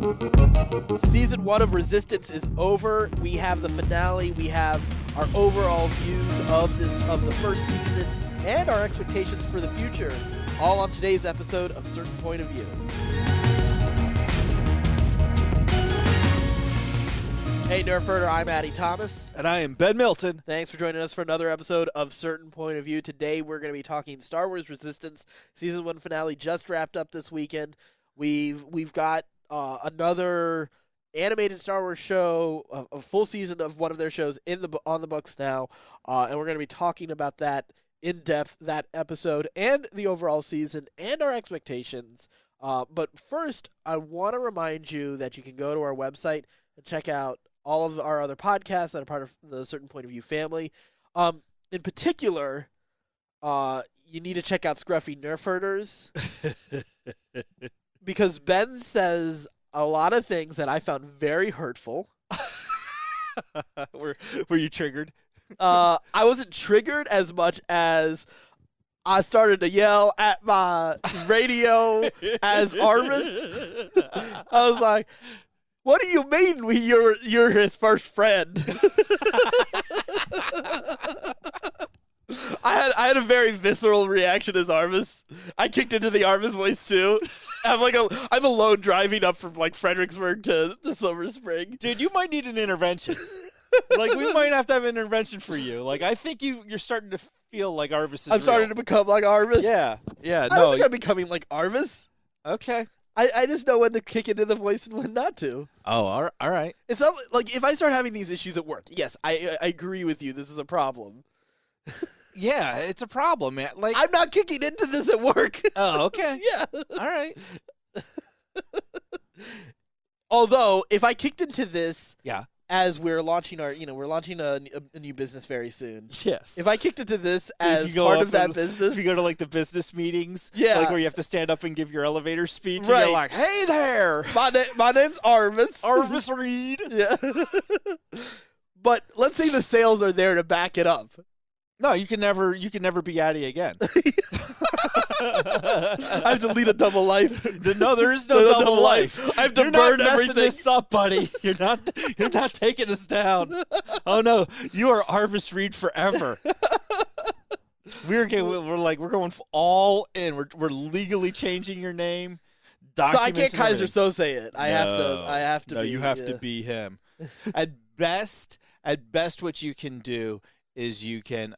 Season 1 of Resistance is over. We have the finale. We have our overall views of the first season and our expectations for the future, all on today's episode of Certain Point of View. Hey, Nerfherder, I'm Addy Thomas. And I am Ben Milton. Thanks for joining us for another episode of Certain Point of View. Today we're going to be talking Star Wars Resistance. Season 1 finale just wrapped up this weekend. We've got another animated Star Wars show, a full season of one of their shows on the books now, and we're going to be talking about that in depth, that episode, and the overall season, and our expectations. But first, I want to remind you that you can go to our website and check out all of our other podcasts that are part of the Certain Point of View family. In particular, you need to check out Scruffy Nerfherders. Because Ben says a lot of things that I found very hurtful. Were you triggered? I wasn't triggered as much as I started to yell at my radio as Arvis. I was like, "What do you mean you're his first friend?" I had a very visceral reaction as Arvis. I kicked into the Arvis voice too. I'm alone driving up from Fredericksburg to Silver Spring. Dude, you might need an intervention. We might have to have an intervention for you. I think you're starting to feel like Arvis is I'm starting to become like Arvis? Yeah. I don't think I'm becoming like Arvis. Okay. I just know when to kick into the voice and when not to. Oh, all right. It's not, if I start having these issues at work, yes, I agree with you. This is a problem. Yeah, it's a problem, man. I'm not kicking into this at work. Oh, okay. Yeah. All right. Although, if I kicked into this, yeah, as we're launching a new business very soon. Yes. If I kicked into this as part of that business, if you go to the business meetings, yeah, where you have to stand up and give your elevator speech, right. And you're like, "Hey there, my name's Arvis, Arvis Reed." Yeah. But let's say the sales are there to back it up. No, you can never be Addy again. I have to lead a double life. No, there is no double life. I have to You're burn not messing everything. this up, buddy. You're not taking us down. Oh no, you are Arvis Reed forever. We're going all in. We're legally changing your name. So I can't Kaiser Sose it. I have to. No, be, you have to be him. At best, what you can do is you can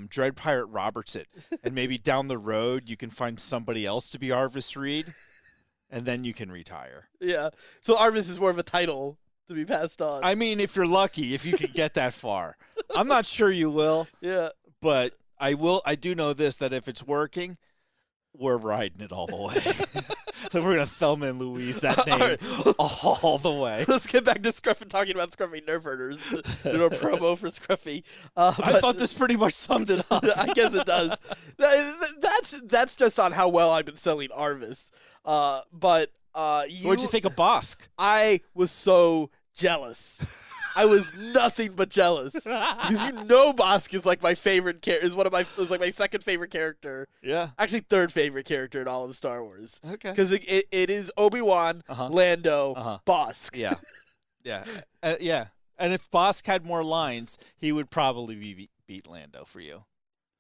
Dread Pirate Roberts it, and maybe down the road you can find somebody else to be Arvis Reed, and then you can retire. Yeah. So Arvis is more of a title to be passed on. I mean, if you're lucky, if you can get that far. I'm not sure you will. Yeah. But I will. I do know this, that if it's working, we're riding it all the way. So we're going to Thelma and Louise that name all the way. Let's get back to Scruffy, talking about Scruffy Nerfherders. Do a promo for Scruffy. I thought this pretty much summed it up. I guess it does. That's just on how well I've been selling Arvis. What'd you think of Bosk? I was so jealous. I was nothing but jealous because Bosk is my favorite character. Is my second favorite character. Yeah, actually third favorite character in all of Star Wars. Okay, because it is Obi-Wan, Lando, Bosk. Yeah, yeah. And if Bosk had more lines, he would probably beat Lando for you.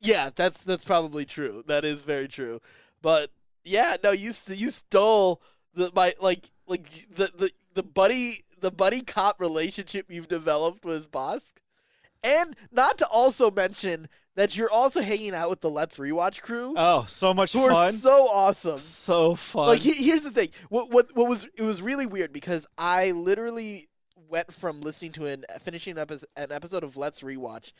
Yeah, that's probably true. That is very true. But yeah, no, you stole the buddy cop relationship you've developed with Bosk. And not to also mention that you're also hanging out with the Let's Rewatch crew. Oh, so much fun. Who are so awesome. So fun. Here's the thing. It was really weird because I literally went from listening to finishing up an episode of Let's Rewatch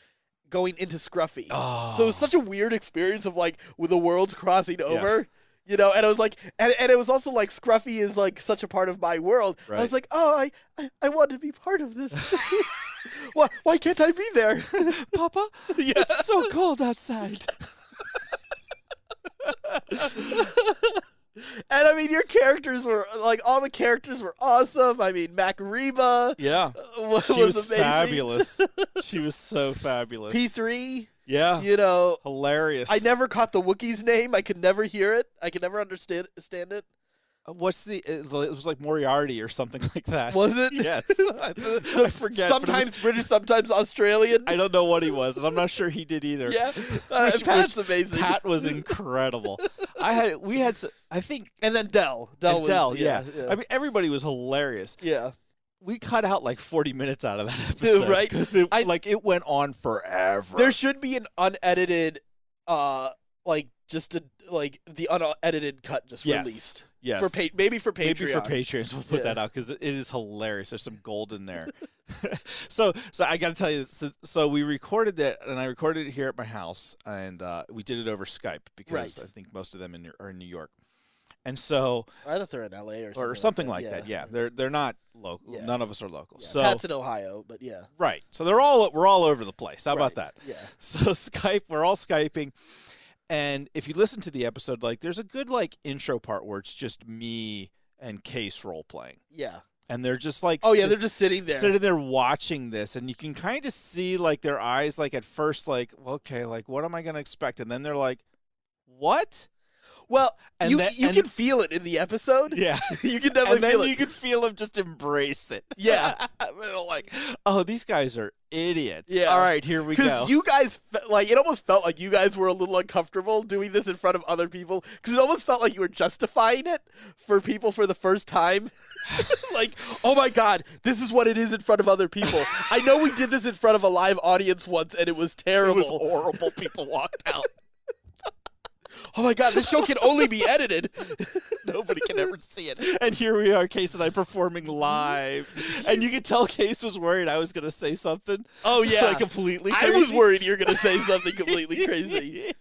going into Scruffy. Oh. So it was such a weird experience of with the worlds crossing over. Yes. And it was and it was also Scruffy is such a part of my world. Right. I was like, oh, I want to be part of this. Why can't I be there? Papa? Yeah. It's so cold outside. And I mean, your characters were all the characters were awesome. I mean, Mac-Reba. Yeah. She was amazing. Fabulous. She was so fabulous. P3. Yeah. Hilarious. I never caught the Wookiee's name. I could never hear it. I could never understand it. What's the? It was like Moriarty or something like that. Was it? Yes. I forget. Sometimes British, sometimes Australian. I don't know what he was, and I'm not sure he did either. Yeah, Pat's amazing. Pat was incredible. I think, and then Dell. Dell, yeah. I mean, everybody was hilarious. Yeah. We cut out like 40 minutes out of that episode, right? Because it went on forever. There should be an unedited, the unedited cut just released. Yes. Maybe for Patreon. Maybe for Patreons, we'll put that out because it is hilarious. There's some gold in there. So I got to tell you, so we recorded that, and I recorded it here at my house, and we did it over Skype because I think most of them are in New York. And so I thought they're in LA or something like that. Yeah, they're not local. Yeah. None of us are local. Yeah. So Pat's in Ohio, but yeah. Right. So we're all over the place. How about that? Yeah. So we're all Skyping. And if you listen to the episode, like there's a good like intro part where it's just me and Case role playing. Yeah. And they're just like they're just sitting there watching this, and you can kind of see like their eyes like at first like, okay, like what am I going to expect? And then they're like, what? Well, you can feel it in the episode. Yeah. You can definitely feel it. And then you can feel them just embrace it. Yeah. They're like, oh, these guys are idiots. Yeah. All right, here we go. Because you guys, it almost felt like you guys were a little uncomfortable doing this in front of other people. Because it almost felt like you were justifying it for people for the first time. Like, oh my God, this is what it is in front of other people. I know we did this in front of a live audience once, and it was terrible. It was horrible. People walked out. Oh my God, this show can only be edited. Nobody can ever see it. And here we are, Case and I performing live. And you could tell Case was worried I was going to say something. Oh, yeah. Like completely crazy. I was worried you were going to say something completely crazy.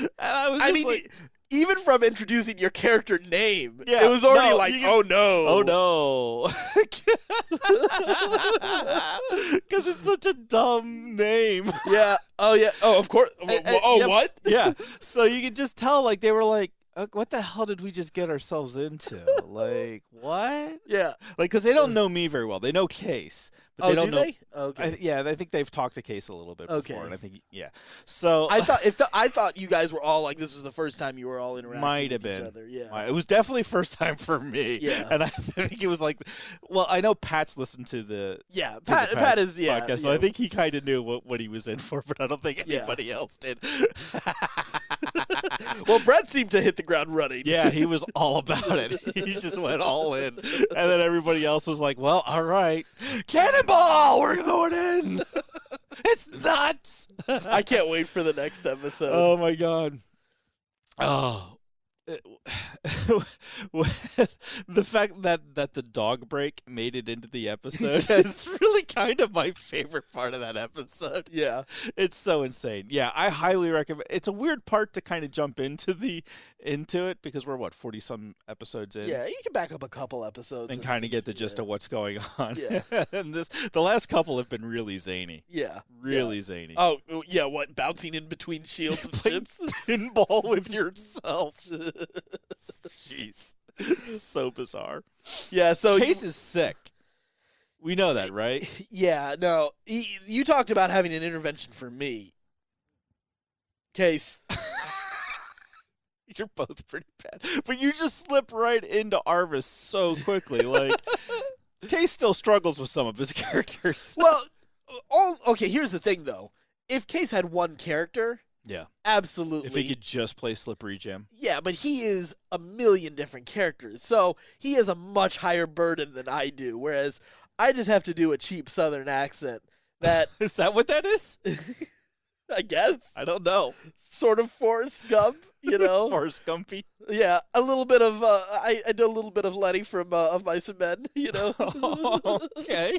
And I mean, even from introducing your character name, yeah, it was already oh no. Oh no. Because it's such a dumb name. Yeah. Oh, yeah. Oh, of course. What? Yeah. So you could just tell, like, they were like, what the hell did we just get ourselves into? Like, what? Yeah. Like, because they don't know me very well. They know Case. But they don't know. They? Okay. I think they've talked to Case a little bit before, Okay. and I think So I thought you guys were all like, this was the first time you were all interacting might have with been. each other. Yeah. It was definitely first time for me. Yeah. And I think it was like, well, I know Pat's listened to the Pat is podcast, so I think he kind of knew what he was in for, but I don't think anybody else did. Well, Brett seemed to hit the ground running. Yeah, he was all about it. He just went all in. And then everybody else was like, well, all right. Cannonball! We're going in! It's nuts! I can't wait for the next episode. Oh, my God. Oh. The fact that the dog break made it into the episode is really kind of my favorite part of that episode. Yeah. It's so insane. Yeah, I highly recommend. It's a weird part to kind of jump into it because we're 40-some episodes in. Yeah, you can back up a couple episodes and kind of get the gist of what's going on. Yeah. And the last couple have been really zany. Yeah. Really zany. Oh, yeah, what? Bouncing in between shields and ships? Pinball with yourself. Jeez. So bizarre. Yeah, so Case is sick. We know that, right? Yeah, no. You talked about having an intervention for me. Case. You're both pretty bad. But you just slip right into Arvis so quickly. Like, Case still struggles with some of his characters. Well, okay, here's the thing, though. If Case had one character, yeah, absolutely. If he could just play Slippery Jim. Yeah, but he is a million different characters. So he has a much higher burden than I do, whereas I just have to do a cheap Southern accent. That Is that what that is? I guess. I don't know. Sort of Forrest Gump, you know? Forrest Gumpy. Yeah, a little bit of, I did a little bit of Lenny from Of Mice and Men, you know? Okay.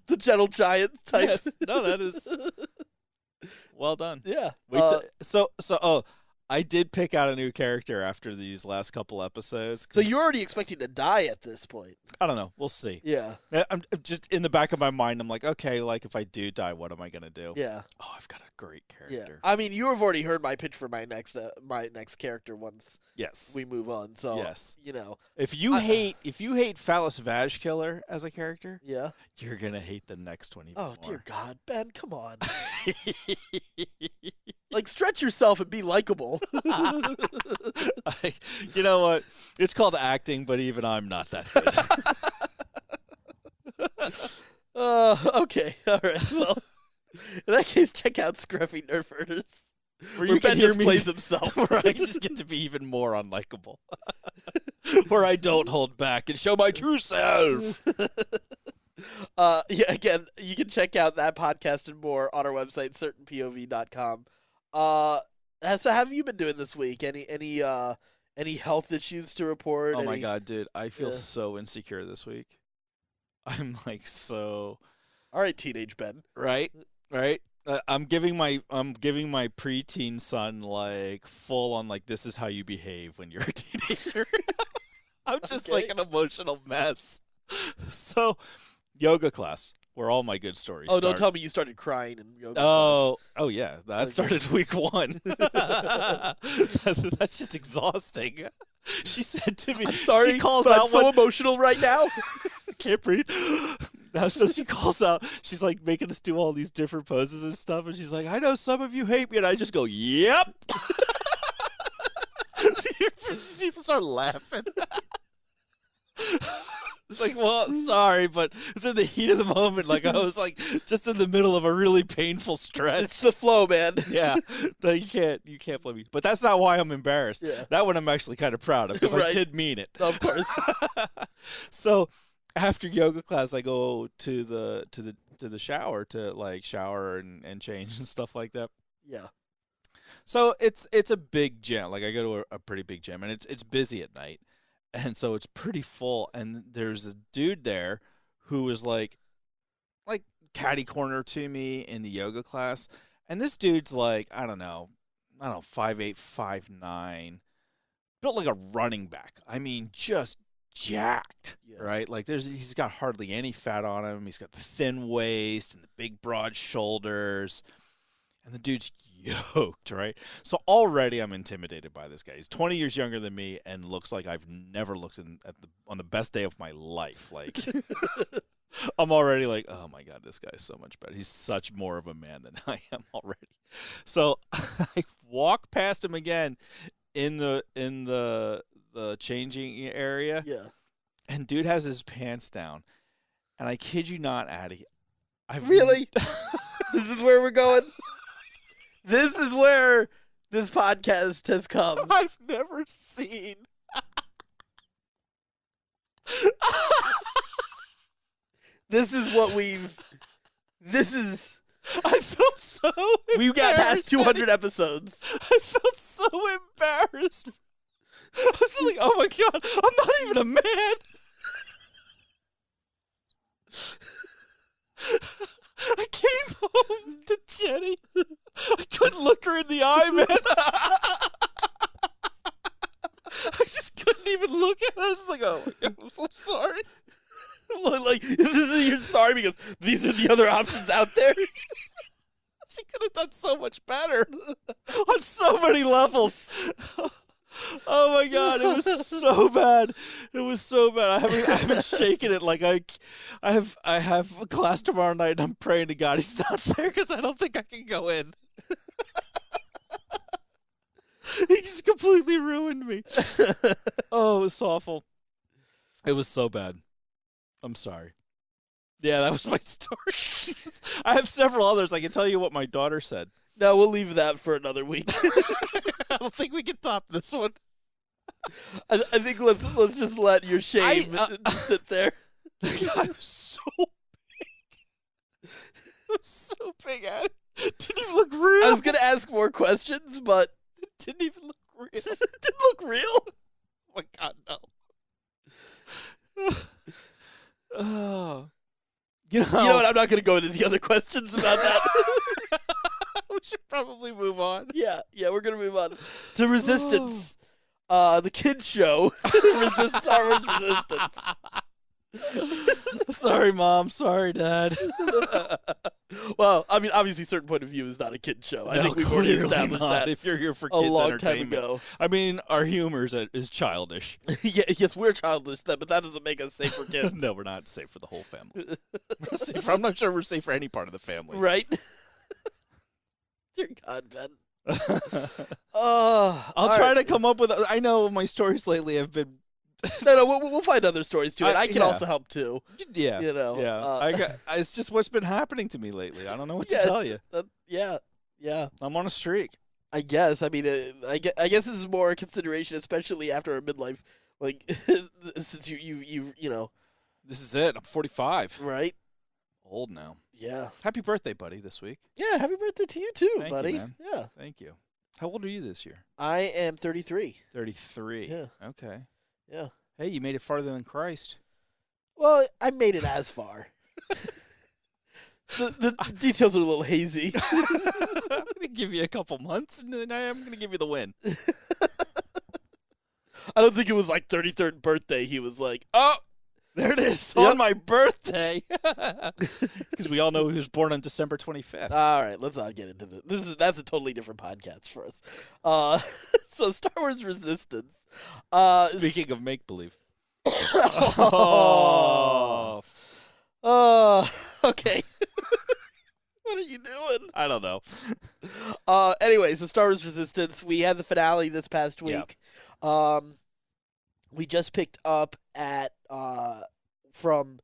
The gentle giant type. Yes. No, that is well done. Yeah. I did pick out a new character after these last couple episodes. So you're already expecting to die at this point. I don't know. We'll see. Yeah. I'm just in the back of my mind. I'm like, okay, like if I do die, what am I gonna do? Yeah. Oh, I've got a great character. Yeah. I mean, you have already heard my pitch for my next character once. Yes. We move on. So yes. You know, if you hate Phallus Vag Killer as a character, yeah, you're gonna hate the next one. Oh dear God, Ben, come on. Like, stretch yourself and be likable. You know what? It's called acting, but even I'm not that good. Okay. All right. Well, in that case, check out Scruffy Nerfherders. Where you can Ben hear just me plays himself. Where I just get to be even more unlikable. Where I don't hold back and show my true self. Yeah, again, you can check out that podcast and more on our website, certainpov.com. So how have you been doing this week? Any health issues to report? Oh my God, dude. I feel so insecure this week. I'm like so. All right, teenage Ben. Right. I'm giving my preteen son like full on like this is how you behave when you're a teenager. I'm just like an emotional mess. So, yoga class, where all my good stories start. Don't tell me you started crying in yoga class. class. Oh yeah, that started week 1. That shit's exhausting. She said to me, I'm sorry, she calls but out I'm so emotional right now. Can't breathe. So she calls out. She's like making us do all these different poses and stuff, and she's like, "I know some of you hate me," and I just go, "Yep." People start laughing. Like, well, sorry, but it was in the heat of the moment. Like, I was like just in the middle of a really painful stretch. It's the flow, man. Yeah, no, you can't blame me. But that's not why I'm embarrassed. Yeah. That one I'm actually kind of proud of because I did mean it. Of course. So after yoga class, I go to the shower to like shower and change and stuff like that. Yeah. So it's a big gym. Like I go to a pretty big gym, and it's busy at night. And so it's pretty full, and there's a dude there who was like catty corner to me in the yoga class. And this dude's like, I don't know, 5'8", 5'9", built like a running back. I mean, just jacked, right? Like he's got hardly any fat on him. He's got the thin waist and the big broad shoulders, and the dude's yoked, right? So already I'm intimidated by this guy. He's 20 years younger than me and looks like I've never looked on the best day of my life. Like I'm already like, oh my God, this guy's so much better. He's such more of a man than I am already. So I walk past him again in the changing area. Yeah. And dude has his pants down. And I kid you not, Addy. Really? This is where we're going? This is where this podcast has come. I've never seen. This is what I felt so embarrassed. We've got past 200 episodes. I felt so embarrassed. I was just like, oh my God, I'm not even a man. I came home to Jenny. I couldn't look her in the eye, man. I just couldn't even look at her. I was just like, oh my God, I'm so sorry. Like, you're sorry because these are the other options out there. She could have done so much better on so many levels. Oh my God, it was so bad. It was so bad. I haven't shaken it. Like I have a class tomorrow night, and I'm praying to God he's not there because I don't think I can go in. He just completely ruined me. Oh, it was awful. It was so bad. I'm sorry. Yeah, that was my story. I have several others. I can tell you what my daughter said. No, we'll leave that for another week. I don't think we can top this one. I think let's just let your shame sit there. The guy was so big. It was so big. Didn't even look real. I was gonna ask more questions, but it didn't even look real. It didn't look real. Oh my God, no. Oh. You know what? I'm not gonna go into the other questions about that. We should probably move on. Yeah, we're gonna move on to Resistance, the kids show. Star Wars Resistance. Sorry, Mom. Sorry, Dad. Well, I mean, obviously, Certain Point of View is not a kids show. I think we've already established that. If you're here for a kids long entertainment. time ago. I mean, our humor is childish. Yes, we're childish, but that doesn't make us safe for kids. No, we're not safe for the whole family. I'm not sure we're safe for any part of the family. Right? Dear God, Ben. I'll try to come up with. I know my stories lately have been. No, we'll find other stories too, and I can yeah. also help too. Yeah, You know, yeah. It's just what's been happening to me lately. I don't know what to tell you. Yeah. I'm on a streak. I guess. I mean, I guess this is more a consideration, especially after a midlife, like since you know. This is it. I'm 45. Right. Old now. Yeah. Happy birthday, buddy, this week. Yeah. Happy birthday to you too, Thank buddy. you, man. Yeah. Thank you. How old are you this year? I am 33. 33. Yeah. Okay. Yeah. Hey, you made it farther than Christ. Well, I made it as far. The details are a little hazy. I'm going to give you a couple months, and then I'm going to give you the win. I don't think it was like 33rd birthday. He was like, oh, there it is Yep. on my birthday. Because we all know he was born on December 25th. all right, let's not get into this. That's a totally different podcast for us. So Star Wars Resistance. Speaking of make-believe. Okay. What are you doing? I don't know. Anyways, the Star Wars Resistance. We had the finale this past week. We just picked up at from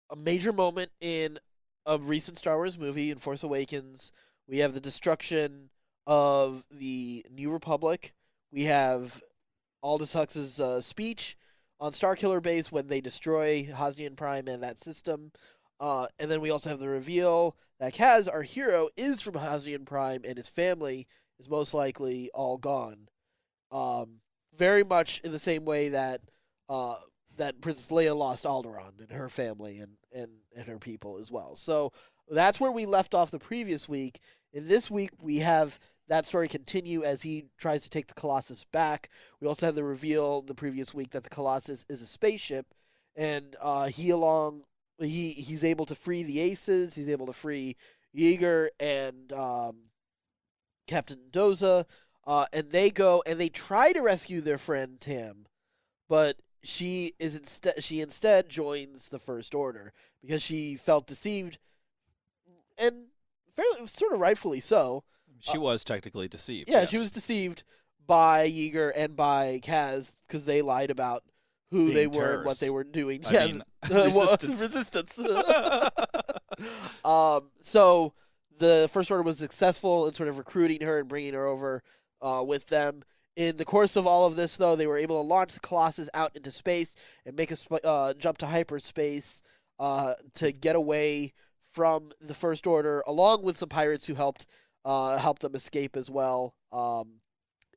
a major moment in a recent Star Wars movie in Force Awakens. We have the destruction of the New Republic. We have Aldous Hux's speech on Starkiller Base when they destroy Hosnian Prime and that system. And then we also have the reveal that Kaz, our hero, is from Hosnian Prime and his family is most likely all gone. Very much in the same way that that Princess Leia lost Alderaan and her family and her people as well. So that's where we left off the previous week. In this week, we have that story continue as he tries to take the Colossus back. We also had the reveal the previous week that the Colossus is a spaceship, and he's able to free the Aces. He's able to free Yeager and Captain Doza, and they go and they try to rescue their friend Tam, but she instead joins the First Order because she felt deceived, and fairly sort of rightfully so. She was technically deceived. Yeah, yes. she was deceived by Yeager and by Kaz because they lied about who Being they were terrorists. and what they were doing. I mean, resistance. Resistance. So the First Order was successful in sort of recruiting her and bringing her over with them. In the course of all of this, though, they were able to launch the Colossus out into space and make a jump to hyperspace to get away from the First Order, along with some pirates who helped them escape as well.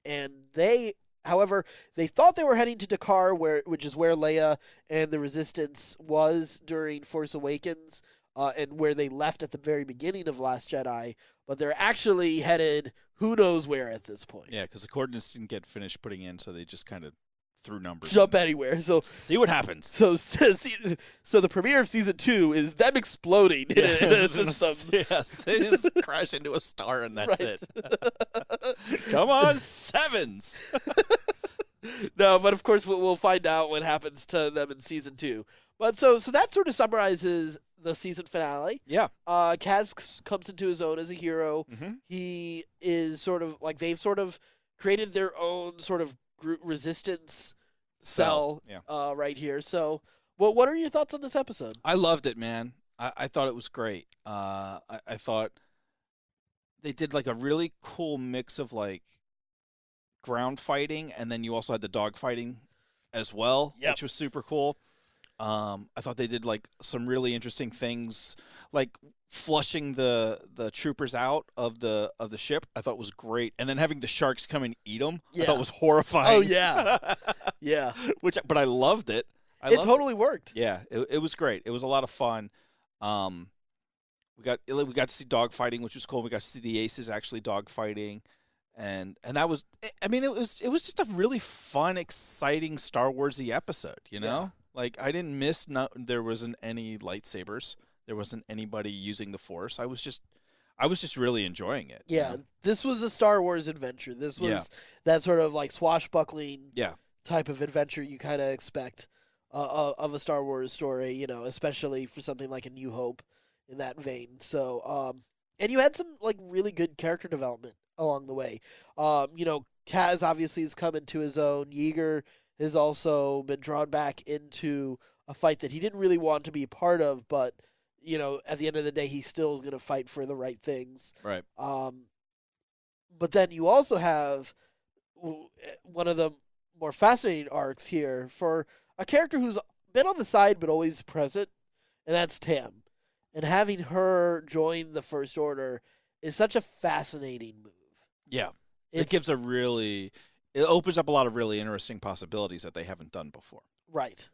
And however, they thought they were heading to Dakar, which is where Leia and the Resistance was during Force Awakens, and where they left at the very beginning of Last Jedi. But they're actually headed who knows where at this point. Yeah, because the coordinates didn't get finished putting in, so they just kind of threw numbers. Jump anywhere. So see what happens. So the premiere of season 2 is them exploding in a system. Yes, they just crash into a star and that's Right. it. Come on, sevens. No, but of course we'll find out what happens to them in season 2. But so that sort of summarizes the season finale. Yeah. Kaz comes into his own as a hero. Mm-hmm. He is sort of like they've sort of created their own sort of group resistance cell right here. So, what are your thoughts on this episode? I loved it, man. I thought it was great. I thought they did like a really cool mix of like ground fighting, and then you also had the dog fighting as well, which was super cool. I thought they did like some really interesting things, like flushing the troopers out of the ship. I thought was great, and then having the sharks come and eat them. I thought was horrifying. Oh yeah, yeah. But I loved it. It totally worked. Yeah, it was great. It was a lot of fun. We got to see dog fighting, which was cool. We got to see the Aces actually dog fighting. And that was, I mean, it was just a really fun, exciting Star Warsy episode, you know? Yeah. Like, I didn't miss, there wasn't any lightsabers. There wasn't anybody using the Force. I was just really enjoying it. Yeah, you know? This was a Star Wars adventure. This was that sort of like swashbuckling type of adventure you kind of expect of a Star Wars story, you know, especially for something like A New Hope in that vein. So, And you had some like really good character development along the way. Kaz obviously has come into his own. Yeager has also been drawn back into a fight that he didn't really want to be a part of, but at the end of the day, he still is going to fight for the right things. Right. But then you also have one of the more fascinating arcs here for a character who's been on the side but always present, and that's Tam. And having her join the First Order is such a fascinating move. Yeah. It opens up a lot of really interesting possibilities that they haven't done before. Right.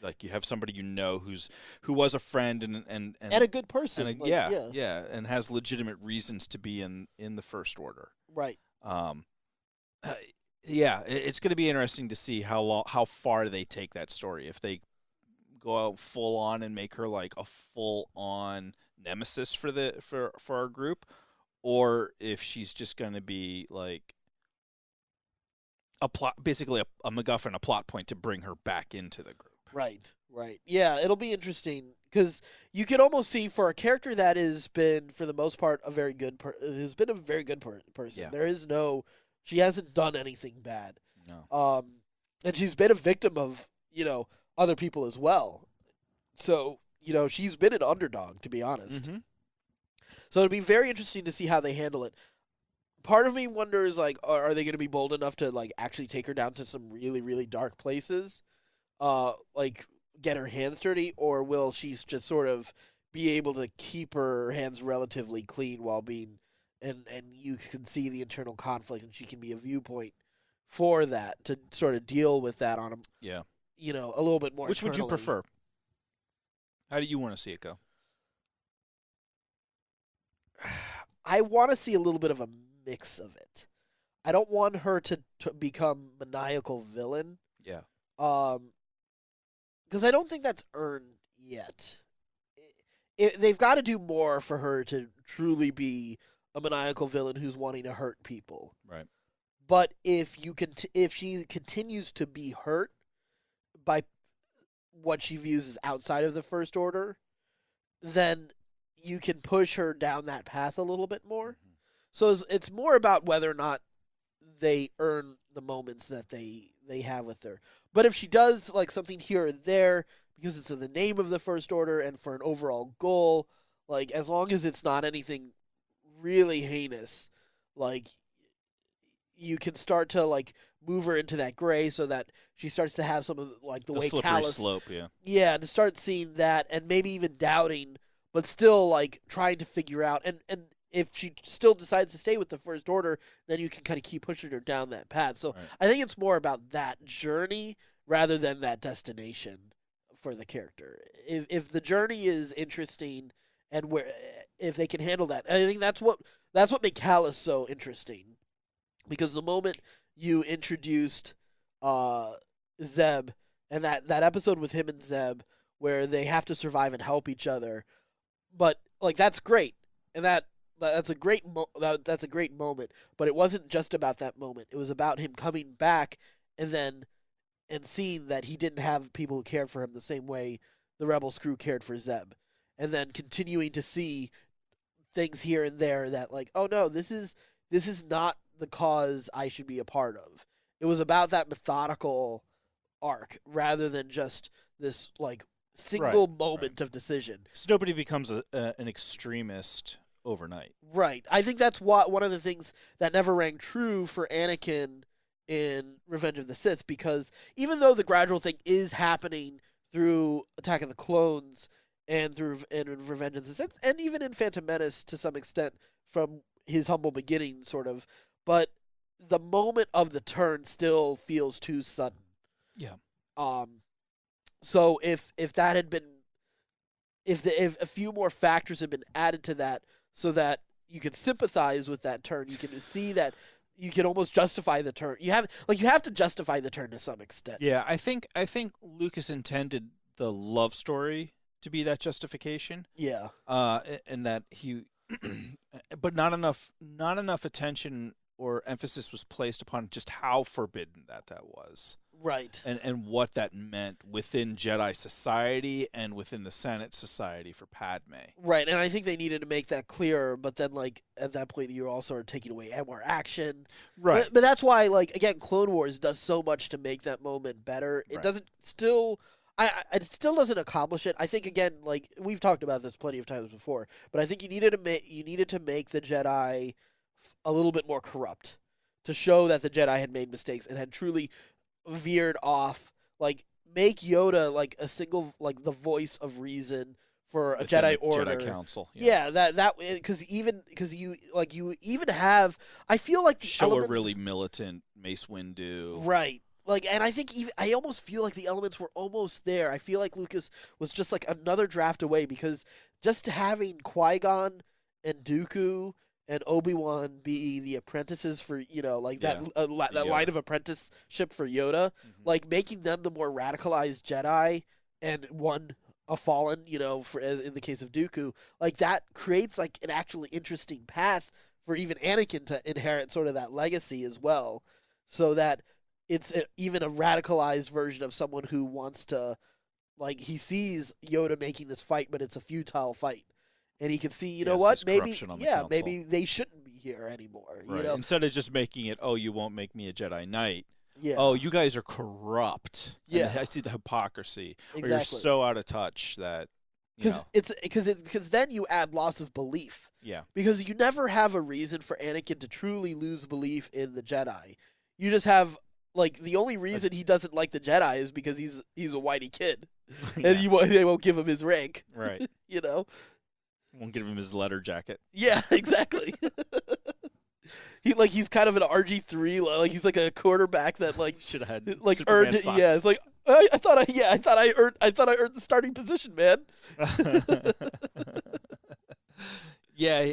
Like you have somebody who was a friend and a good person. And has legitimate reasons to be in the First Order. Right. It's going to be interesting to see how far they take that story. If they go out full on and make her like a full on nemesis for our group, or if she's just going to be like basically a MacGuffin, a plot point to bring her back into the group. Right. Yeah, it'll be interesting because you could almost see for a character that has been, for the most part, has been a very good person. Yeah. She hasn't done anything bad. No. And she's been a victim of, other people as well. So, she's been an underdog, to be honest. Mm-hmm. So it'll be very interesting to see how they handle it. Part of me wonders, like, are they going to be bold enough to, like, actually take her down to some really, really dark places? Like, get her hands dirty? Or will she just sort of be able to keep her hands relatively clean while being... And you can see the internal conflict, and she can be a viewpoint for that, to sort of deal with that on a little bit more. Which would you prefer? How do you want to see it go? I want to see a little bit of a mix of it. I don't want her to become maniacal villain. Yeah. Because I don't think that's earned yet. They've got to do more for her to truly be a maniacal villain who's wanting to hurt people. Right. But if she continues to be hurt by what she views as outside of the First Order, then you can push her down that path a little bit more. Mm-hmm. So it's more about whether or not they earn the moments that they have with her. But if she does like something here or there because it's in the name of the First Order and for an overall goal, like as long as it's not anything really heinous, like you can start to like move her into that gray so that she starts to have some of like the way slippery callous slope, yeah, to start seeing that and maybe even doubting, but still like trying to figure out and if she still decides to stay with the First Order, then you can kind of keep pushing her down that path. So right. I think it's more about that journey rather than that destination for the character. If the journey is interesting and if they can handle that, I think that's what made Callus so interesting. Because the moment you introduced Zeb and that episode with him and Zeb where they have to survive and help each other, but like that's great, and that's a great moment. But it wasn't just about that moment. It was about him coming back and seeing that he didn't have people who cared for him the same way the Rebels crew cared for Zeb, and then continuing to see things here and there that like, oh no, this is not the cause I should be a part of. It was about that methodical arc rather than just this like single moment of decision. So nobody becomes an extremist overnight. Right. I think that's one of the things that never rang true for Anakin in Revenge of the Sith, because even though the gradual thing is happening through Attack of the Clones and in Revenge of the Sith, and even in Phantom Menace to some extent from his humble beginning, sort of, but the moment of the turn still feels too sudden. Yeah. So if that had been, if a few more factors had been added to that, so that you could sympathize with that turn, you can see that you can almost justify the turn. You have to justify the turn to some extent. Yeah, I think Lucas intended the love story to be that justification. Yeah. And that he, but not enough attention or emphasis was placed upon just how forbidden that was. Right. and what that meant within Jedi society and within the Senate society for Padme. Right, and I think they needed to make that clearer, but then, like, at that point, you also are taking away more action. Right. But that's why, like, again, Clone Wars does so much to make that moment better. It doesn't still... it still doesn't accomplish it. I think, again, like, we've talked about this plenty of times before, but I think you needed to make the Jedi a little bit more corrupt to show that the Jedi had made mistakes and had truly veered off. Like, make Yoda like a single, like, the voice of reason for a Within Jedi the order. Jedi Council. Yeah, that because you even have, I feel like the Show elements, a really militant Mace Windu. right. Like, and I think I almost feel like the elements were almost there. I feel like Lucas was just like another draft away, because just having Qui-Gon and Dooku and Obi-Wan be the apprentices for, like that line of apprenticeship for Yoda, like making them the more radicalized Jedi and a fallen, for in the case of Dooku, like that creates like an actually interesting path for even Anakin to inherit sort of that legacy as well, so that it's even a radicalized version of someone who wants to, like, he sees Yoda making this fight, but it's a futile fight. And he can see, you know what, maybe they shouldn't be here anymore. Right. Instead of just making it, oh, you won't make me a Jedi Knight. Yeah. Oh, you guys are corrupt. Yeah. And I see the hypocrisy. Exactly. Or you're so out of touch that, because then you add loss of belief. Yeah. Because you never have a reason for Anakin to truly lose belief in the Jedi. You just have, like, the only reason he doesn't like the Jedi is because he's a whitey kid, and they won't give him his rank. Right. Won't give him his letter jacket. Yeah, exactly. He's kind of an RG3, like he's like a quarterback that like should have had like Superman earned it. socks. Yeah, it's like I thought I earned the starting position, man. Yeah,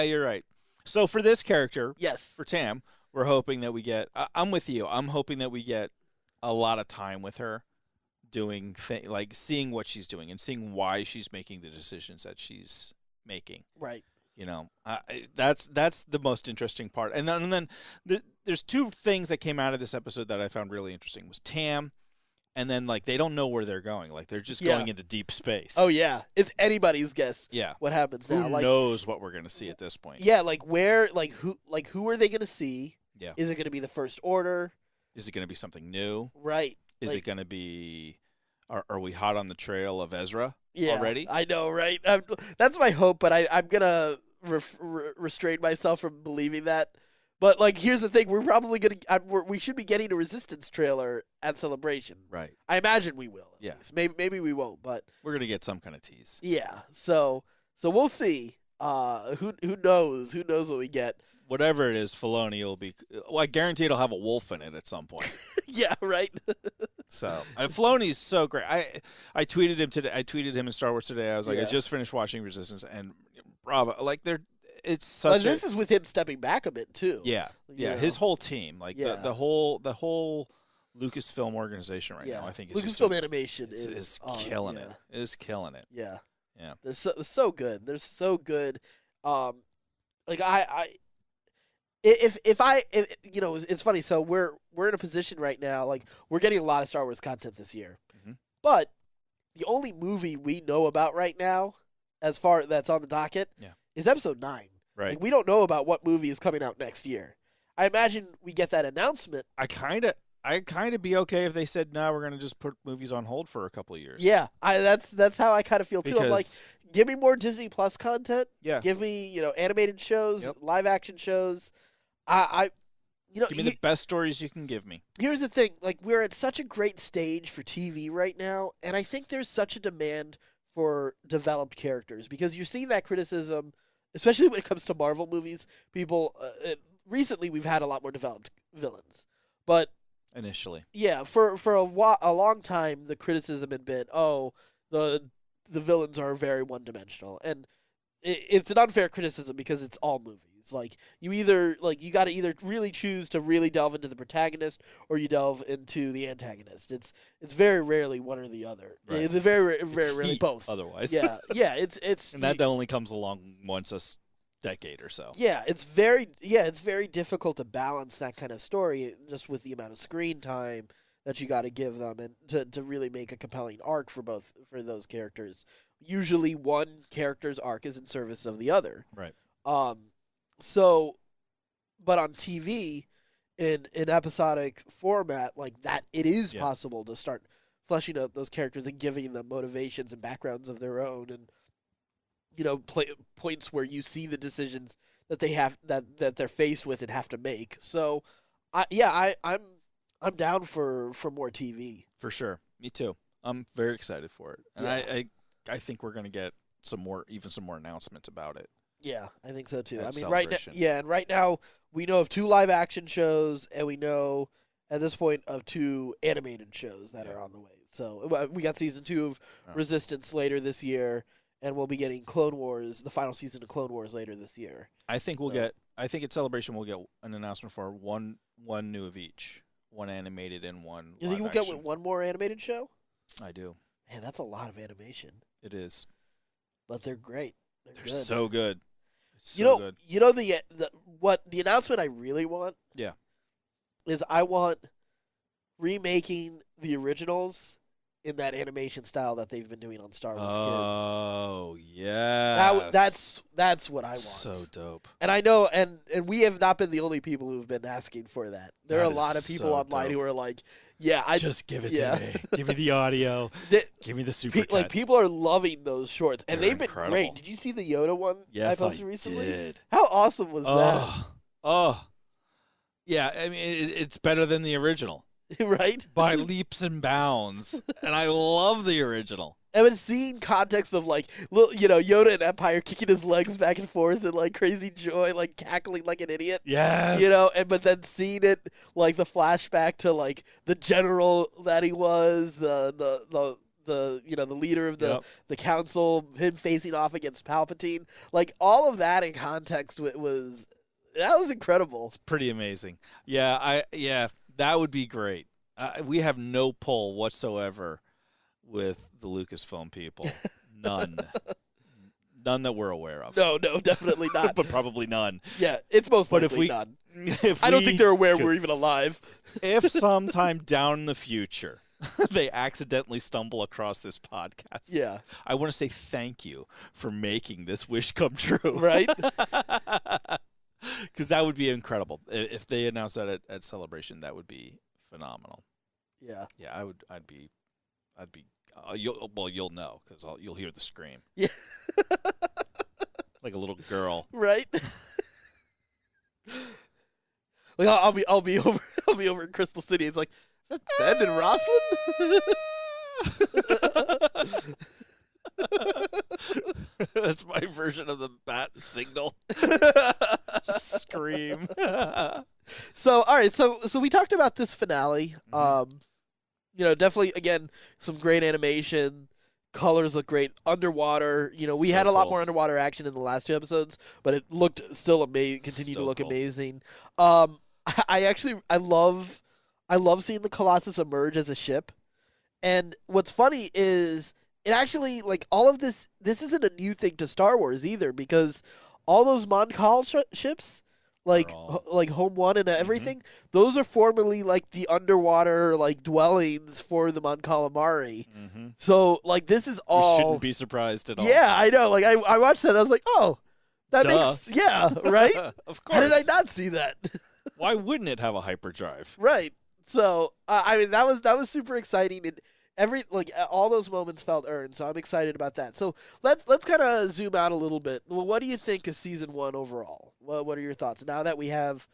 you're right. So for this character, yes, for Tam, we're hoping that we get. I'm with you. I'm hoping that we get a lot of time with her, doing like seeing what she's doing and seeing why she's making the decisions that she's making. Right. That's the most interesting part. And then there's two things that came out of this episode that I found really interesting. Was Tam, and then like they don't know where they're going. Like they're just going into deep space. Oh yeah, it's anybody's guess. Yeah. What happens now? Who knows what we're gonna see at this point? Yeah, like where, who are they gonna see? Yeah. Is it gonna be the First Order? Is it gonna be something new? Right. Is it gonna be? Are we hot on the trail of Ezra already? I know, right? That's my hope, but I'm gonna restrain myself from believing that. But like, here's the thing: we're probably gonna we should be getting a Resistance trailer at Celebration. Right. I imagine we will. Yeah. Maybe we won't, but we're gonna get some kind of tease. Yeah. So we'll see. Who knows? Who knows what we get? Whatever it is, Filoni will be. Well, I guarantee it'll have a wolf in it at some point. Yeah. Right. So Filoni's so great. I tweeted him today. I tweeted him in Star Wars today. I was like, I just finished watching Resistance, and bravo! Like it's such. But this is with him stepping back a bit too. Yeah, yeah. His whole team, like the whole Lucasfilm organization right now, I think is Lucasfilm Animation is killing it. Is killing it. Yeah, yeah. They're so good. They're so good. Like if it's funny. So we're in a position right now, like we're getting a lot of Star Wars content this year, but the only movie we know about right now, as far that's on the docket, is Episode 9. Right. Like, we don't know about what movie is coming out next year. I imagine we get that announcement. I kind of be okay if they said, "No, we're going to just put movies on hold for a couple of years." Yeah, that's how I kind of feel too. I'm like, give me more Disney Plus content. Yeah. Give me animated shows, live action shows. Give me the best stories you can give me. Here's the thing: like, we're at such a great stage for TV right now, and I think there's such a demand for developed characters, because you're seeing that criticism, especially when it comes to Marvel movies. People recently, we've had a lot more developed villains, but initially, for a long time, the criticism had been, the villains are very one-dimensional, and it's an unfair criticism because it's all movies. Like, you got to either really choose to really delve into the protagonist, or you delve into the antagonist. It's very rarely one or the other. Right. It's very rarely both. Otherwise, yeah. It's and that only comes along once a decade or so. Yeah, it's very difficult to balance that kind of story just with the amount of screen time that you got to give them, and to really make a compelling arc for those characters. Usually, one character's arc is in service of the other. Right. So, but on TV, in episodic format like that, it is possible to start fleshing out those characters and giving them motivations and backgrounds of their own, and points where you see the decisions that they have that they're faced with and have to make. So, I'm down for more TV. For sure. Me too. I'm very excited for it. And I think we're going to get some more announcements about it. Yeah, I think so too. I mean, right now we know of 2 live action shows, and we know at this point of 2 animated shows that are on the way. So we got season 2 of Resistance later this year, and we'll be getting Clone Wars, the final season of Clone Wars later this year. I think at Celebration we'll get an announcement for one new of each. One animated and one You think we'll action. get one more animated show? I do. Man, that's a lot of animation. It is. But they're great. They're good. So good. Good. The announcement I really want is I want remaking the originals in that animation style that they've been doing on Star Wars Kids. Oh, yeah. That's what I want. So dope. And I know, and we have not been the only people who've been asking for that. There are a lot of people online who are like, just give it to me. Give me the audio. Give me the super like people are loving those shorts, and they've been incredible. great. Did you see the Yoda one I posted recently? Did. How awesome was that? Oh. Yeah, I mean, it's better than the original. Right? By leaps and bounds. And I love the original. And been seeing context of Yoda and Empire kicking his legs back and forth in like crazy joy, like cackling like an idiot. Yes. But then seeing it like the flashback to like the general that he was, the leader of the council, him facing off against Palpatine, like all of that in context was incredible. It's pretty amazing. Yeah, that would be great. We have no pull whatsoever with the Lucasfilm people. None. None that we're aware of. No, definitely not. But probably none. Yeah, it's most likely none. I don't think they're aware we're even alive. If sometime down in the future they accidentally stumble across this podcast, I want to say thank you for making this wish come true. Right? Because that would be incredible. If they announced that at Celebration, that would be phenomenal. Yeah. Yeah, I'd be. You'll know because you'll hear the scream. Yeah. Like a little girl. Right. Like I'll be over in Crystal City. It's like, is that Ben and Rosalind? That's my version of the bat signal. Just scream. So all right, so we talked about this finale. Definitely again some great animation. Colors look great. Underwater, we had a lot more underwater action in the last 2 episodes, but it looked still amazing. Continued to look amazing. I love seeing the Colossus emerge as a ship. And what's funny is it actually, like, all of this isn't a new thing to Star Wars either, because all those Mon Cal ships, like Home One and everything, those are formerly like the underwater like dwellings for the Mon Calamari. So like this is all. You shouldn't be surprised at all. Yeah, I know. Like I watched that, I was like, oh, that makes right. Of course. How did I not see that? Why wouldn't it have a hyperdrive? Right. So I mean that was super exciting, and all those moments felt earned. So I'm excited about that. So let's kind of zoom out a little bit. Well, what do you think of season 1 overall? What are your thoughts now that we've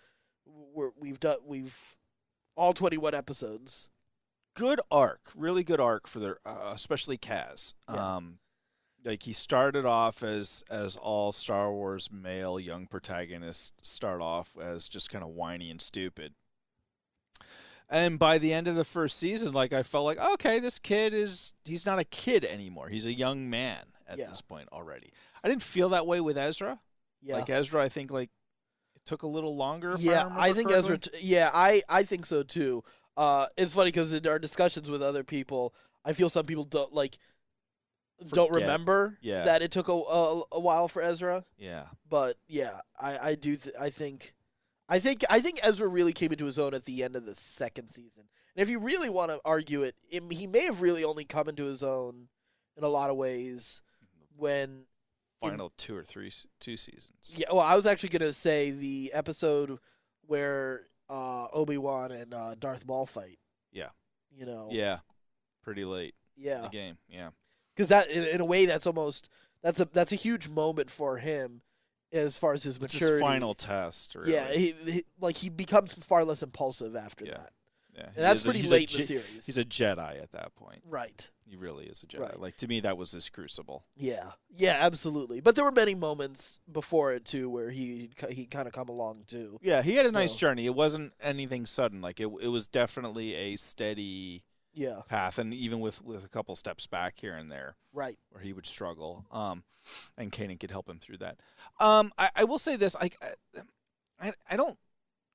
all 21 episodes? Good arc, really good arc for their especially Kaz. Yeah. Like he started off as all Star Wars male young protagonists start off as just kind of whiny and stupid. And by the end of the first season, like I felt like, okay, this kid he's not a kid anymore. He's a young man at this point already. I didn't feel that way with Ezra. Yeah. Like Ezra, I think like it took a little longer. I think correctly. Ezra. I think so too. It's funny because in our discussions with other people, I feel some people don't remember that it took a while for Ezra. Yeah. But yeah, I do. I think I think Ezra really came into his own at the end of the second season. And if you really want to argue it, he may have really only come into his own in a lot of ways when Final two seasons. Yeah, well, I was actually going to say the episode where Obi-Wan and Darth Maul fight. Yeah. You know. Yeah. Pretty late. Yeah. In the game. Yeah. Because that, in a way, that's a huge moment for him as far as his maturity. His final test. Really. Yeah, he becomes far less impulsive after that. Yeah, and that's pretty late in the series. He's a Jedi at that point. Right. He really is a Jedi. Right. Like, to me, that was his crucible. Yeah. Yeah, absolutely. But there were many moments before it, too, where he kind of come along, too. Yeah, he had a nice journey. It wasn't anything sudden. Like, it was definitely a steady path, and even with a couple steps back here and there. Right. Where he would struggle. And Kanan could help him through that. I will say this. I don't...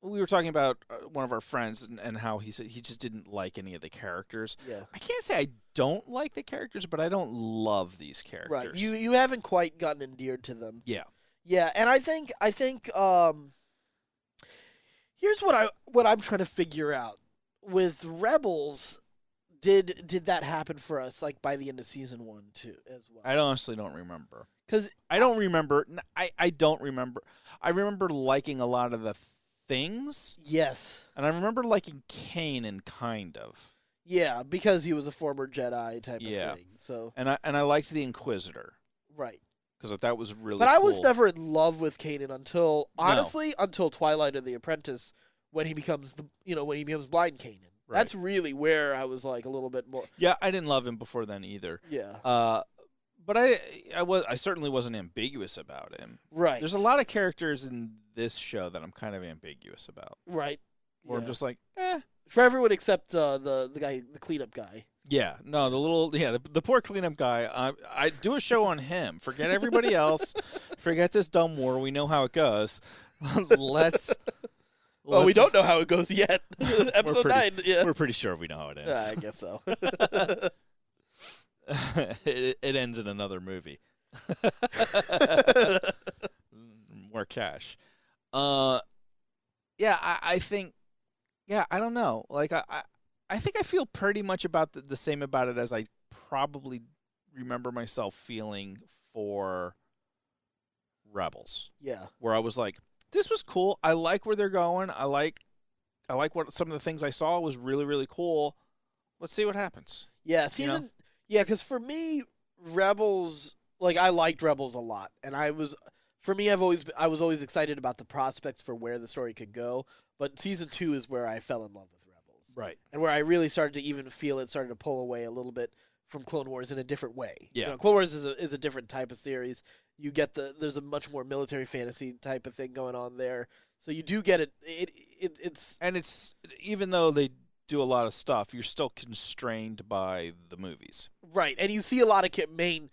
We were talking about one of our friends and how he said he just didn't like any of the characters. Yeah. I can't say I don't like the characters, but I don't love these characters. Right. You haven't quite gotten endeared to them. Yeah. Yeah, and I think here's what I'm trying to figure out. With Rebels, did that happen for us like by the end of season 1 too as well? I honestly don't remember. Cuz I don't remember. I don't remember. I remember liking a lot of the things. Yes. And I remember liking Kanan kind of. Yeah, because he was a former Jedi type of thing. So and I liked the Inquisitor. Right. Because that was really But cool. I was never in love with Kanan until Twilight of the Apprentice when he becomes blind Kanan. Right. That's really where I was like a little bit more. Yeah, I didn't love him before then either. Yeah. But I certainly wasn't ambiguous about him. Right. There's a lot of characters in this show that I'm kind of ambiguous about. Right. Or I'm just like, For everyone except the guy, the cleanup guy. Yeah. No, the poor cleanup guy. I do a show on him. Forget everybody else. Forget this dumb war. We know how it goes. Well, we don't know how it goes yet. Episode 9. Yeah. We're pretty sure we know how it is. I guess so. It ends in another movie. More cash. I think. Yeah, I don't know. Like I think I feel pretty much about the same about it as I probably remember myself feeling for Rebels. Yeah. Where I was like, this was cool. I like where they're going. I like what some of the things I saw was really, really cool. Let's see what happens. Yeah, because for me, Rebels, like I liked Rebels a lot, and I was always excited about the prospects for where the story could go. But season 2 is where I fell in love with Rebels, right? And where I really started to even feel it started to pull away a little bit from Clone Wars in a different way. Yeah, Clone Wars is a different type of series. You get there's a much more military fantasy type of thing going on there, so you do get it. It's even though they do a lot of stuff, you're still constrained by the movies, right? And you see a lot of main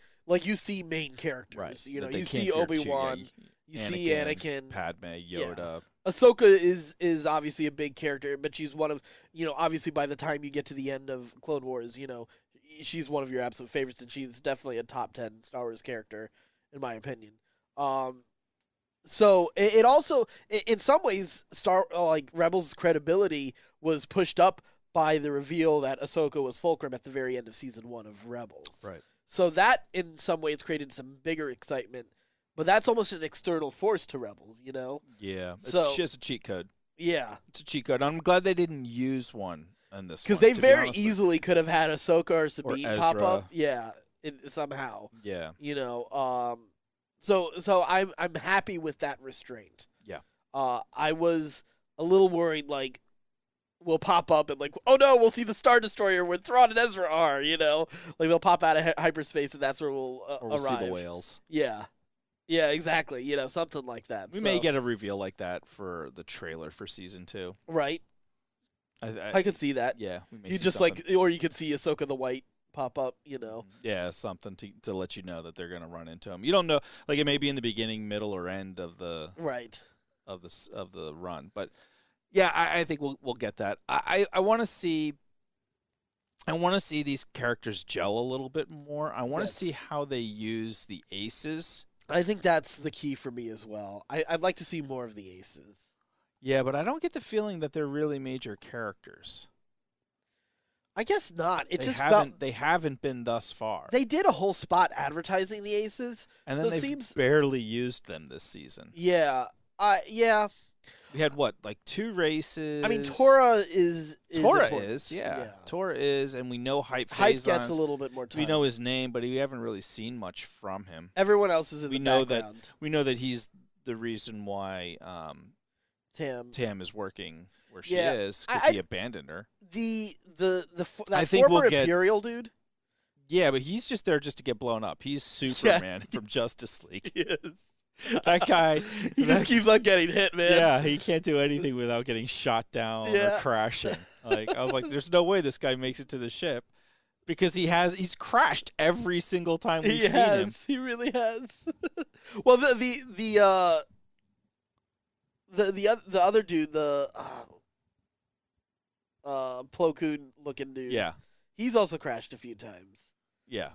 characters, right? You see Obi-Wan, you see Anakin, Padme, Yoda. Yeah. Ahsoka is obviously a big character, but she's one of obviously by the time you get to the end of Clone Wars, she's one of your absolute favorites, and she's definitely a top 10 Star Wars character in my opinion. So it also, in some ways, Rebels' credibility was pushed up by the reveal that Ahsoka was Fulcrum at the very end of season 1 of Rebels. Right. So that, in some ways, created some bigger excitement. But that's almost an external force to Rebels, Yeah, it's just a cheat code. Yeah. It's a cheat code. I'm glad they didn't use one in this one. Because they very easily could have had Ahsoka or Sabine pop up. Yeah, somehow. Yeah. So I'm happy with that restraint. Yeah. I was a little worried, like, we'll pop up and, like, oh no, we'll see the Star Destroyer where Thrawn and Ezra are, Like, they'll pop out of hyperspace and that's where we'll or we'll arrive. see the whales. Yeah. Yeah, exactly. Something like that. We may get a reveal like that for the trailer for season 2. Right. I could see that. Yeah. We may you see just something. or you could see Ahsoka the White pop up, Yeah, something to let you know that they're going to run into him. You don't know, like it may be in the beginning, middle, or end of the of the run, but yeah, I think we'll get that. I want to see. I want to see these characters gel a little bit more. I want to see how they use the aces. I think that's the key for me as well. I'd like to see more of the aces. Yeah, but I don't get the feeling that they're really major characters. I guess not. It They just haven't. felt They haven't been thus far. they did a whole spot advertising the aces, And then so it they've seems barely used them this season. yeah, yeah. We had what, like 2 races? I mean, Tora is Tora important. is, yeah. Tora is, and we know Hype Hype Phazon's. gets a little bit more time. We know his name, but we haven't really seen much from him. Everyone else is in the background. We know that he's the reason why Tam is working where she is, because he abandoned her. That former Imperial dude. Yeah, but he's just there just to get blown up. He's Superman from Justice League. He is. That guy, he just keeps on getting hit, man. Yeah, he can't do anything without getting shot down or crashing. I was like, there's no way this guy makes it to the ship, because he's crashed every single time we've seen him. He really has. Well, the other dude, the Plo Koon looking dude. Yeah, he's also crashed a few times. Yeah.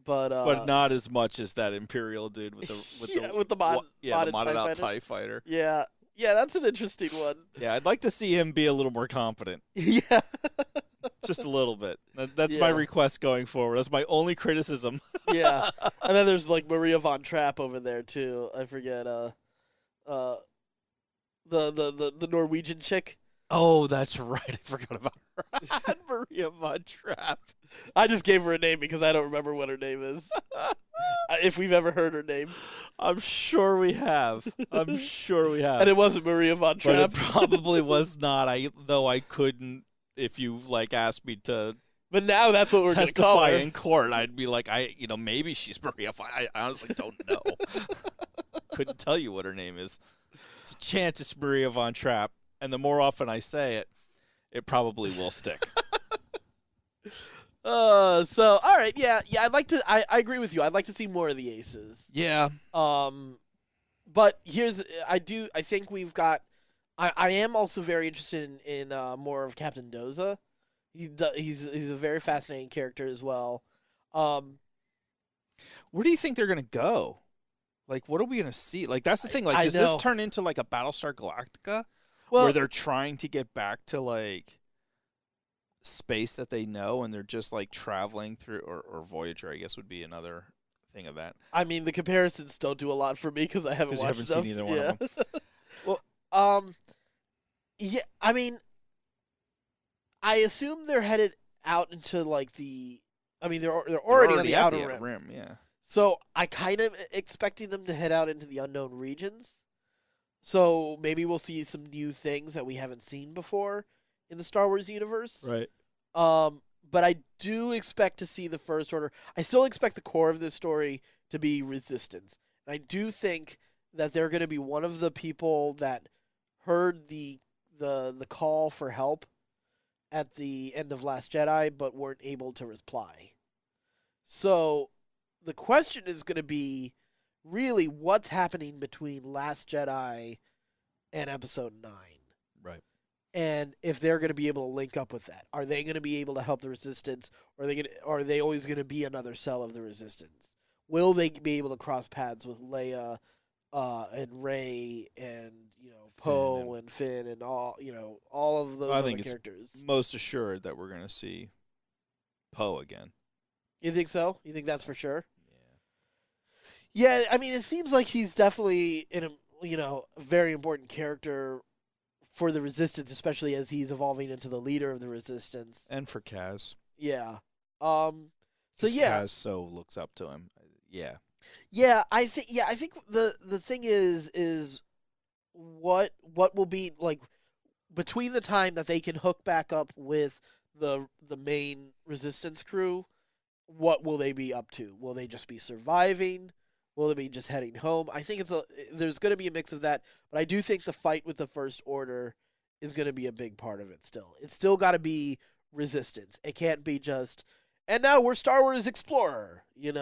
But not as much as that Imperial dude with the modded out TIE fighter. Yeah, that's an interesting one. Yeah, I'd like to see him be a little more competent. Yeah, just a little bit. That's my request going forward. That's my only criticism. Yeah, and then there's like Maria von Trapp over there too. I forget the Norwegian chick. Oh, that's right. I forgot about her. Maria von Trapp. I just gave her a name because I don't remember what her name is. If we've ever heard her name. I'm sure we have. And it wasn't Maria von Trapp. But it probably was not. Though I couldn't, if you asked me to. But now that's what we're going to call her. Testify in court, I'd be like, maybe she's Maria von. I honestly don't know. Couldn't tell you what her name is. It's a chance it's Maria von Trapp. And the more often I say it, it probably will stick. So all right, yeah. I'd like to. I agree with you. I'd like to see more of the aces. Yeah. But I think we've got. I am also very interested in more of Captain Doza. He's a very fascinating character as well. Where do you think they're gonna go? Like, what are we gonna see? Like, that's the thing. Like, does this turn into like a Battlestar Galactica? Where they're trying to get back to like space that they know, and they're just like traveling through, or Voyager, I guess, would be another thing of that. I mean, the comparisons don't do a lot for me because I haven't watched seen either one of them. Well, yeah. I mean, I assume they're headed out into like the. I mean, they're already on the outer rim. Yeah. So I kind of expecting them to head out into the unknown regions. So maybe we'll see some new things that we haven't seen before in the Star Wars universe. Right. But I do expect to see the First Order. I still expect the core of this story to be Resistance. And I do think that they're going to be one of the people that heard the call for help at the end of Last Jedi, but weren't able to reply. So the question is going to be, really, what's happening between Last Jedi and Episode 9? Right. And if they're going to be able to link up with that. Are they going to be able to help the Resistance, or are they always going to be another cell of the Resistance? Will they be able to cross paths with Leia and Rey and Poe and Finn and all of those other characters? It's most assured that we're going to see Poe again. You think so? You think that's for sure? Yeah, I mean, it seems like he's definitely a very important character for the Resistance, especially as he's evolving into the leader of the Resistance. And for Kaz. Yeah. Kaz looks up to him. Yeah. Yeah, I think the thing is what will be like between the time that they can hook back up with the main Resistance crew, what will they be up to? Will they just be surviving? Will they be just heading home? I think there's going to be a mix of that, but I do think the fight with the First Order is going to be a big part of it still. It's still got to be Resistance. It can't be just, and now we're Star Wars Explorer, Get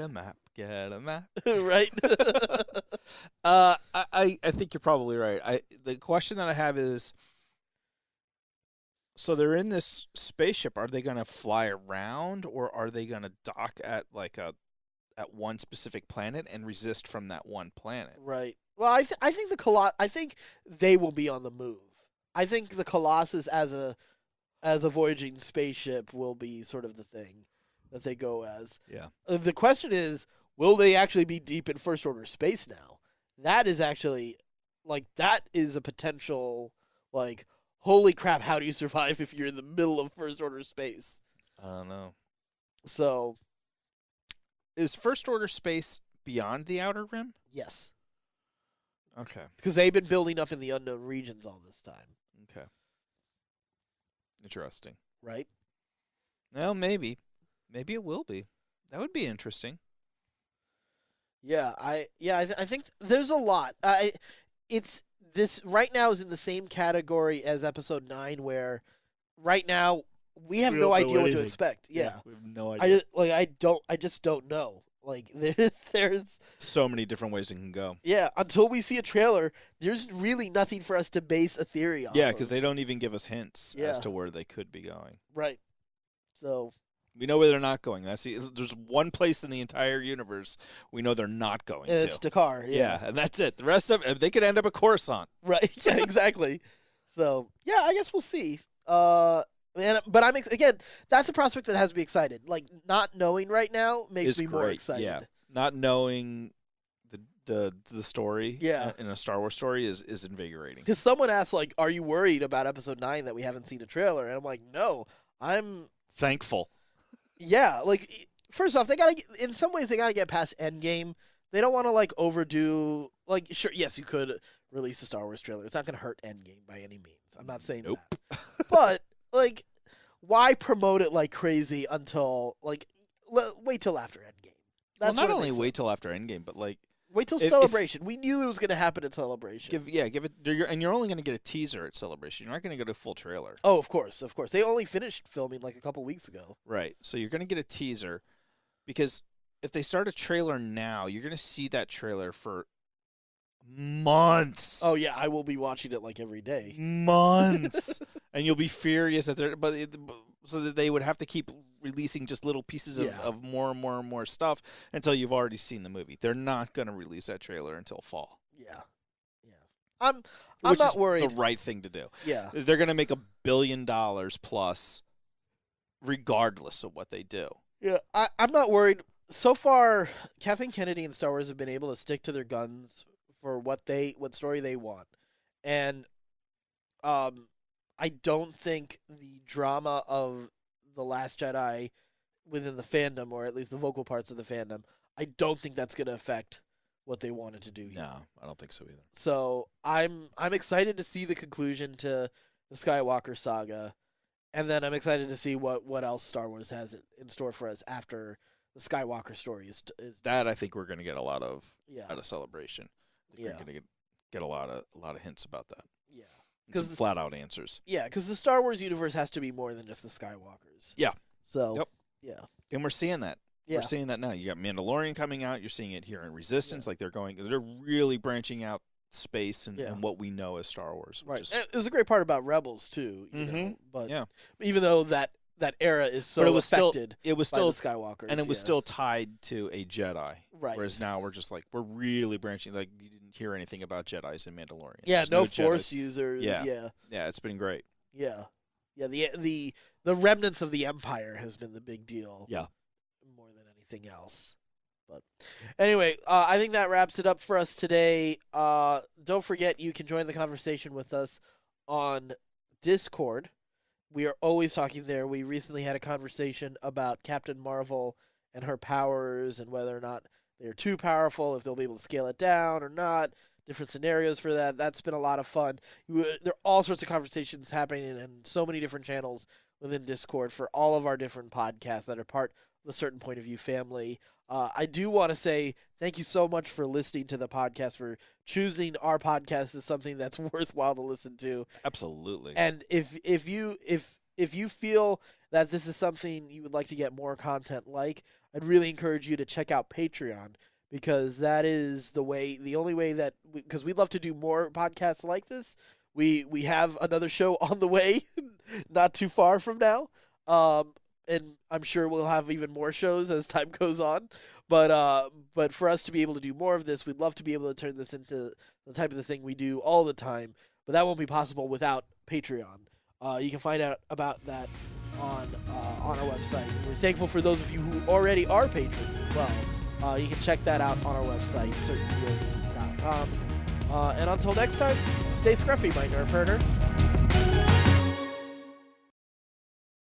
a map. Right? I think you're probably right. The question that I have is, so they're in this spaceship. Are they going to fly around, or are they going to dock at like a at one specific planet and resist from that one planet. Right. Well, I think I think they will be on the move. I think the Colossus as a voyaging spaceship will be sort of the thing that they go as. Yeah. The question is, will they actually be deep in First Order space now? That is actually, that is a potential, holy crap, how do you survive if you're in the middle of First Order space? I don't know. So. Is First Order space beyond the Outer Rim? Yes. Okay. Because they've been building up in the unknown regions all this time. Okay. Interesting. Right? Well, maybe. Maybe it will be. That would be interesting. Yeah, I think there's a lot. It's this right now is in the same category as episode 9, where right now we have no idea what to expect. Yeah. We have no idea. I just don't know. There's so many different ways it can go. Yeah, until we see a trailer, there's really nothing for us to base a theory on. Yeah, because they don't even give us hints Yeah. as to where they could be going. Right. So we know where they're not going. There's one place in the entire universe we know they're not going to. It's Dakar. Yeah, and that's it. The rest of it, they could end up at Coruscant. Right. Yeah, exactly. So yeah, I guess we'll see. But again, that's a prospect that has me excited. Not knowing right now makes me more excited. Yeah, not knowing the story. Yeah. In a Star Wars story is invigorating. Because someone asked, are you worried about episode 9 that we haven't seen a trailer? And I'm like, no, I'm thankful. Yeah, first off, in some ways they gotta get past Endgame. They don't want to overdo. Sure, yes, you could release a Star Wars trailer. It's not gonna hurt Endgame by any means. I'm not saying that. But why promote it like crazy until wait till after Endgame? Well, not only wait till after Endgame, but wait till Celebration. We knew it was gonna happen at Celebration. Give it, and you're only gonna get a teaser at Celebration. You're not gonna get a full trailer. Oh, of course. They only finished filming a couple weeks ago. Right. So you're gonna get a teaser, because if they start a trailer now, you're gonna see that trailer for months. Oh yeah, I will be watching it every day. Months, and you'll be furious that so that they would have to keep releasing just little pieces of more and more and more stuff until you've already seen the movie. They're not going to release that trailer until fall. Yeah. I'm not worried. The right thing to do. Yeah. They're going to make $1 billion plus, regardless of what they do. Yeah, I'm not worried. So far, Kathleen Kennedy and Star Wars have been able to stick to their guns for what story they want, and I don't think the drama of The Last Jedi within the fandom, or at least the vocal parts of the fandom, I don't think that's going to affect what they wanted to do here. No, I don't think so either. So I'm excited to see the conclusion to the Skywalker saga, and then I'm excited to see what else Star Wars has in store for us after the Skywalker story is that I think we're going to get a lot of out of Celebration. Yeah, we're going to get a lot of hints about that. Yeah, because flat out answers. Yeah, because the Star Wars universe has to be more than just the Skywalkers. Yeah. So. Yep. Yeah. And we're seeing that. Yeah. We're seeing that now. You got Mandalorian coming out. You're seeing it here in Resistance. They're really branching out space and what we know as Star Wars. Right. It was a great part about Rebels too. You know? But yeah. Even though that era is so affected, it was still by the Skywalkers, and it was still tied to a Jedi. Right. Whereas now we're just we're really branching. You didn't hear anything about Jedis in Mandalorian. Yeah. There's no Jedis. Force users. Yeah. Yeah. It's been great. Yeah. Yeah. The remnants of the Empire has been the big deal. Yeah. More than anything else. But anyway, I think that wraps it up for us today. Don't forget, you can join the conversation with us on Discord. We are always talking there. We recently had a conversation about Captain Marvel and her powers and whether or not they're too powerful, if they'll be able to scale it down or not, different scenarios for that. That's been a lot of fun. There are all sorts of conversations happening in so many different channels within Discord for all of our different podcasts that are part of the Certain Point of View family. I do want to say thank you so much for listening to the podcast, for choosing our podcast as something that's worthwhile to listen to. Absolutely. And if you feel that this is something you would like to get more content I'd really encourage you to check out Patreon, because that is the only way that, because we'd love to do more podcasts like this. We have another show on the way, not too far from now. and I'm sure we'll have even more shows as time goes on. But for us to be able to do more of this, we'd love to be able to turn this into the type of the thing we do all the time. But that won't be possible without Patreon. You can find out about that on our website. We're thankful for those of you who already are patrons as well. You can check that out on our website, certainpov.com. And until next time, stay scruffy, my Nerf herder.